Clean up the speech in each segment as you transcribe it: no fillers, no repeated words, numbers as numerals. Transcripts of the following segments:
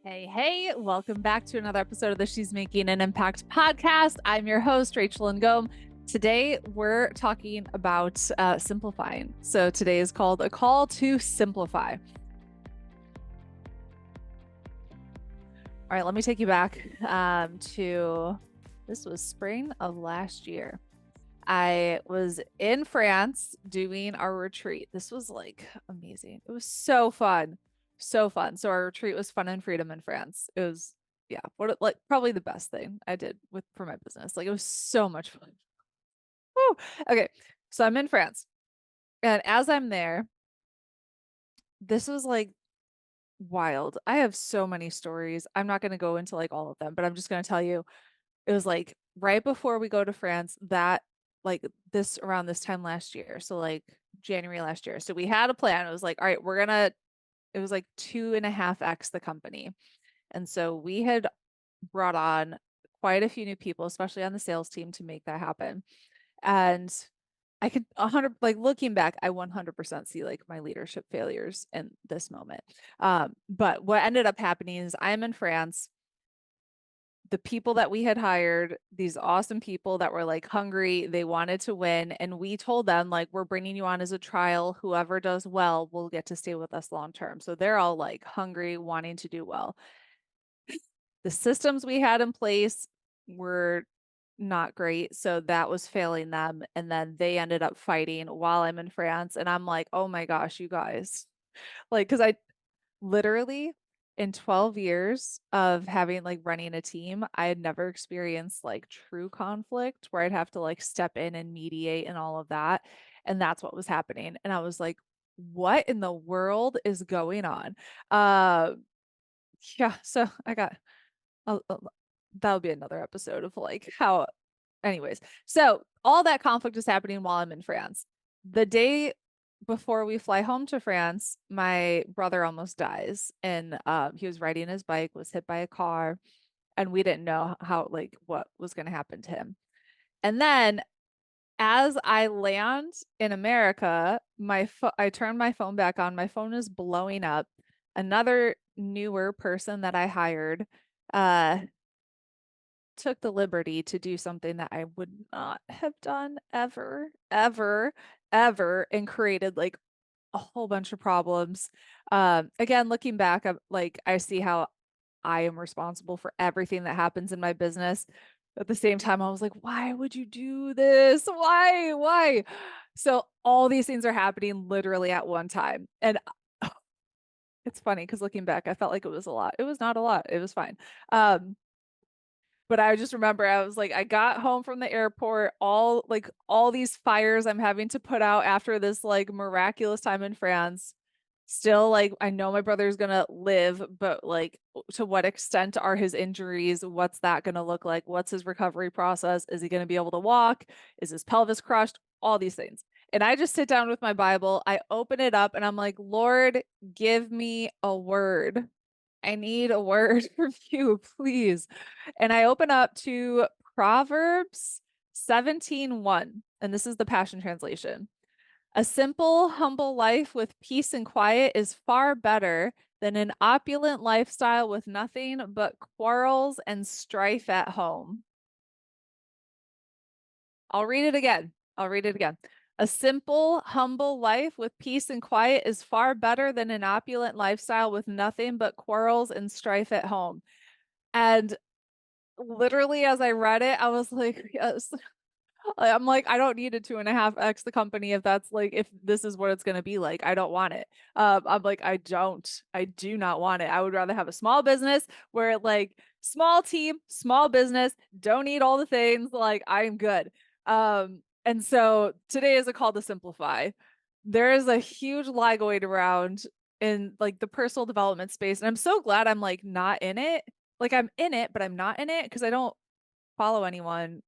Hey, welcome back to another episode of the She's Making an Impact podcast. I'm your host, Rachel Ngom. Today, we're talking about simplifying. So today is called A Call to Simplify. All right, let me take you back to, this was spring of last year. I was in France doing our retreat. This was like amazing. It was so fun. So fun. So our retreat was Fun and Freedom in France. It was, yeah, like probably the best thing I did for my business. Like it was so much fun. Woo! Okay. So I'm in France. And as I'm there, this was like wild. I have so many stories. I'm not going to go into like all of them, but I'm just going to tell you it was like right before we go to France that like this around this time last year. So like January last year. So we had a plan. It was like, all right, it was like 2.5x the company. And so we had brought on quite a few new people, especially on the sales team to make that happen. And I could 100, like looking back, I 100% see like my leadership failures in this moment. But what ended up happening is I'm in France. The people that we had hired, these awesome people that were like hungry, they wanted to win. And we told them, like, we're bringing you on as a trial. Whoever does well will get to stay with us long term. So they're all like hungry, wanting to do well. The systems we had in place were not great. So that was failing them. And then they ended up fighting while I'm in France. And I'm like, oh my gosh, you guys. Like, because I literally in 12 years of having like running a team, I had never experienced like true conflict where I'd have to like step in and mediate and all of that. And that's what was happening. And I was like, what in the world is going on? Uh, yeah, so I got that'll be another episode of like how, anyways. So all that conflict is happening while I'm in France. The day before we fly home to France, my brother almost dies. And he was riding his bike, was hit by a car, and we didn't know how, like, what was going to happen to him. And then as I land in America, I turn my phone back on. My phone is blowing up. Another newer person that I hired uh took the liberty to do something that I would not have done ever, and created like a whole bunch of problems. Again, looking back, I see how I am responsible for everything that happens in my business. At the same time, I was like, why would you do this? Why? So all these things are happening literally at one time. And it's funny because looking back, I felt like it was a lot. It was not a lot. It was fine. Um, but I just remember I was like, I got home from the airport, all these fires I'm having to put out after this like miraculous time in France. Still, like, I know my brother's gonna live, but like, to what extent are his injuries? What's that gonna look like? What's his recovery process? Is he gonna be able to walk? Is his pelvis crushed? All these things. And I just sit down with my Bible, I open it up, and I'm like, Lord, give me a word. I need a word from you, please. And I open up to Proverbs 17:1, and this is the Passion Translation. A simple, humble life with peace and quiet is far better than an opulent lifestyle with nothing but quarrels and strife at home. I'll read it again. A simple, humble life with peace and quiet is far better than an opulent lifestyle with nothing but quarrels and strife at home. And literally, as I read it, I was like, yes. I'm like, I don't need a 2.5x the company if that's like, if this is what it's going to be like. I don't want it. I'm like, I do not want it. I would rather have a small business where like small team, small business, don't need all the things. Like I'm good. And so today is a call to simplify. There is a huge lie going around in like the personal development space. And I'm so glad I'm like not in it. Like I'm in it, but I'm not in it because I don't follow anyone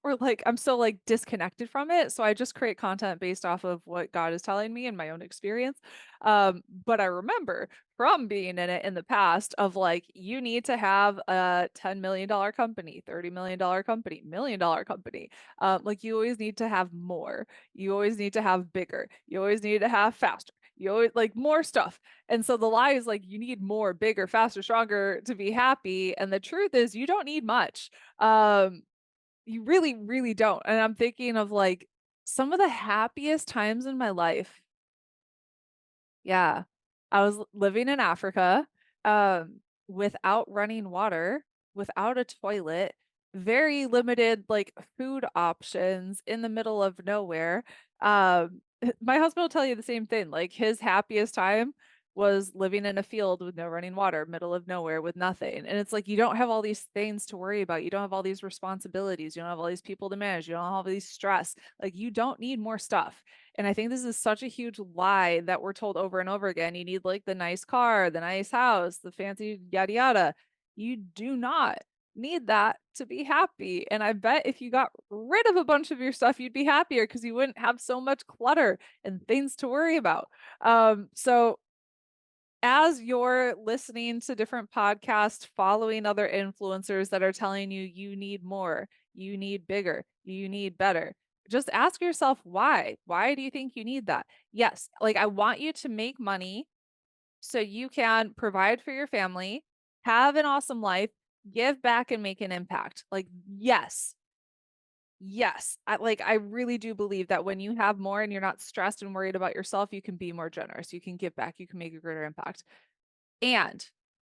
or like I'm so like disconnected from it. So I just create content based off of what God is telling me and my own experience. But I remember from being in it in the past of like, you need to have a $10 million company, $30 million company, $1 million company. Like you always need to have more. You always need to have bigger. You always need to have faster. You always like more stuff. And so the lie is like, you need more, bigger, faster, stronger to be happy. And the truth is you don't need much. You really, really don't. And I'm thinking of like some of the happiest times in my life. Yeah. I was living in Africa, without running water, without a toilet, very limited like food options in the middle of nowhere. My husband will tell you the same thing. Like his happiest time was living in a field with no running water, middle of nowhere with nothing. And it's like you don't have all these things to worry about. You don't have all these responsibilities. You don't have all these people to manage. You don't have all these stress. Like you don't need more stuff. And I think this is such a huge lie that we're told over and over again. You need like the nice car, the nice house, the fancy yada yada. You do not need that to be happy. And I bet if you got rid of a bunch of your stuff, you'd be happier because you wouldn't have so much clutter and things to worry about. So as you're listening to different podcasts, following other influencers that are telling you you need more, you need bigger, you need better, just ask yourself why. Why do you think you need that? Yes, like I want you to make money so you can provide for your family, have an awesome life, give back and make an impact. Like, yes. Yes, I really do believe that when you have more and you're not stressed and worried about yourself, you can be more generous. You can give back, you can make a greater impact. And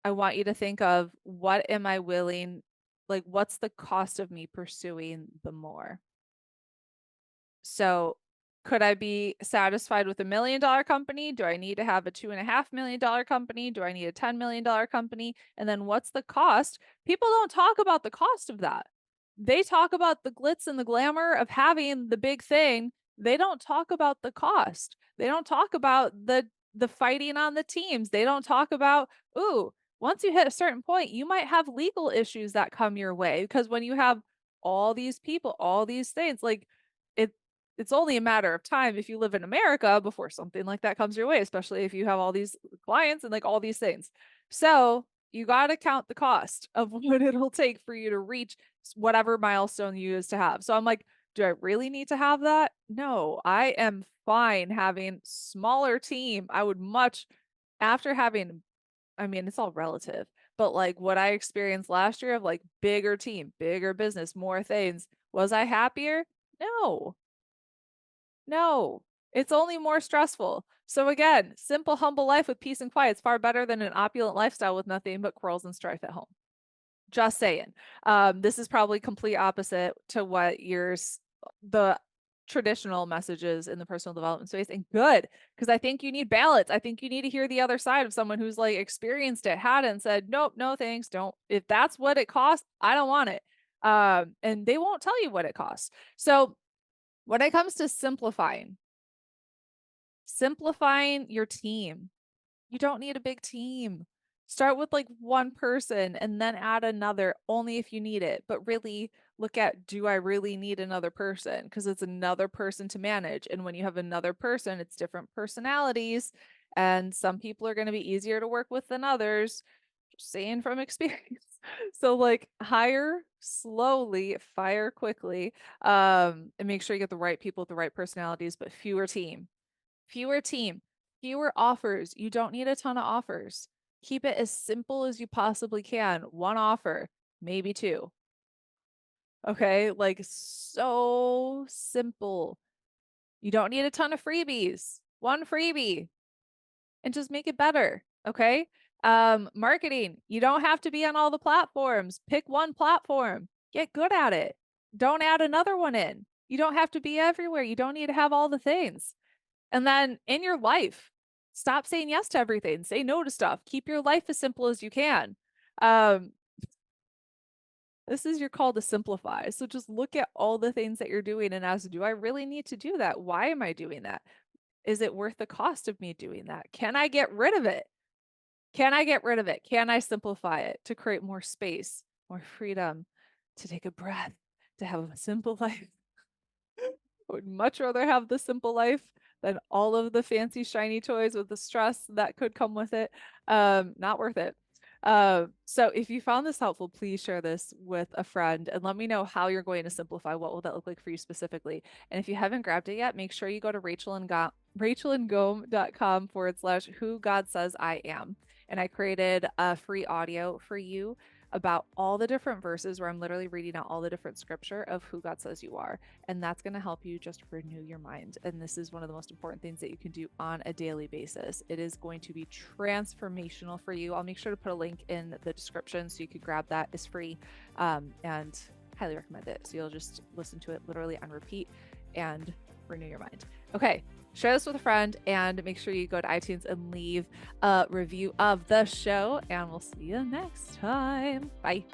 I want you to think of what am I willing, like, what's the cost of me pursuing the more? So, could I be satisfied with $1 million company? Do I need to have a $2.5 million company? Do I need a $10 million company? And then what's the cost? People don't talk about the cost of that. They talk about the glitz and the glamour of having the big thing. They don't talk about the cost. They don't talk about the fighting on the teams. They don't talk about, ooh, once you hit a certain point, you might have legal issues that come your way because when you have all these people, all these things, like it it's only a matter of time if you live in America before something like that comes your way, especially if you have all these clients and like all these things. So you got to count the cost of what it'll take for you to reach whatever milestone you used to have. So I'm like, do I really need to have that? No, I am fine having smaller team. I would much after having, I mean, it's all relative, but like what I experienced last year of like bigger team, bigger business, more things, was I happier? No. No, it's only more stressful. So again, simple, humble life with peace and quiet is far better than an opulent lifestyle with nothing but quarrels and strife at home. Just saying. This is probably complete opposite to what the traditional messages in the personal development space, and good, because I think you need balance. I think you need to hear the other side of someone who's like experienced it, had it, and said, nope, no thanks, don't. If that's what it costs, I don't want it. And they won't tell you what it costs. So when it comes to simplifying your team, you don't need a big team. Start with like one person and then add another only if you need it. But really look at, do I really need another person? Because it's another person to manage. And when you have another person, it's different personalities. And some people are going to be easier to work with than others. Just saying from experience. So like hire slowly, fire quickly, and make sure you get the right people with the right personalities, but fewer team, fewer offers. You don't need a ton of offers. Keep it as simple as you possibly can. One offer, maybe two. Okay, like so simple. You don't need a ton of freebies. One freebie and just make it better. Okay. Marketing. You don't have to be on all the platforms. Pick one platform. Get good at it. Don't add another one in. You don't have to be everywhere. You don't need to have all the things. And then in your life, stop saying yes to everything. Say no to stuff. Keep your life as simple as you can. Um, this is your call to simplify. So just look at all the things that you're doing and ask, do I really need to do that? Why am I doing that? Is it worth the cost of me doing that? Can I get rid of it? Can I get rid of it? Can I simplify it to create more space, more freedom, to take a breath, to have a simple life? I would much rather have the simple life than all of the fancy shiny toys with the stress that could come with it. Not worth it. So if you found this helpful, please share this with a friend and let me know how you're going to simplify. What will that look like for you specifically? And if you haven't grabbed it yet, make sure you go to rachelandgom.com/who God says I am. And I created a free audio for you about all the different verses where I'm literally reading out all the different scripture of who God says you are. And that's going to help you just renew your mind. And this is one of the most important things that you can do on a daily basis. It is going to be transformational for you. I'll make sure to put a link in the description so you could grab that. It's free, and highly recommend it. So you'll just listen to it literally on repeat and renew your mind. Okay, share this with a friend and make sure you go to iTunes and leave a review of the show. And we'll see you next time. Bye.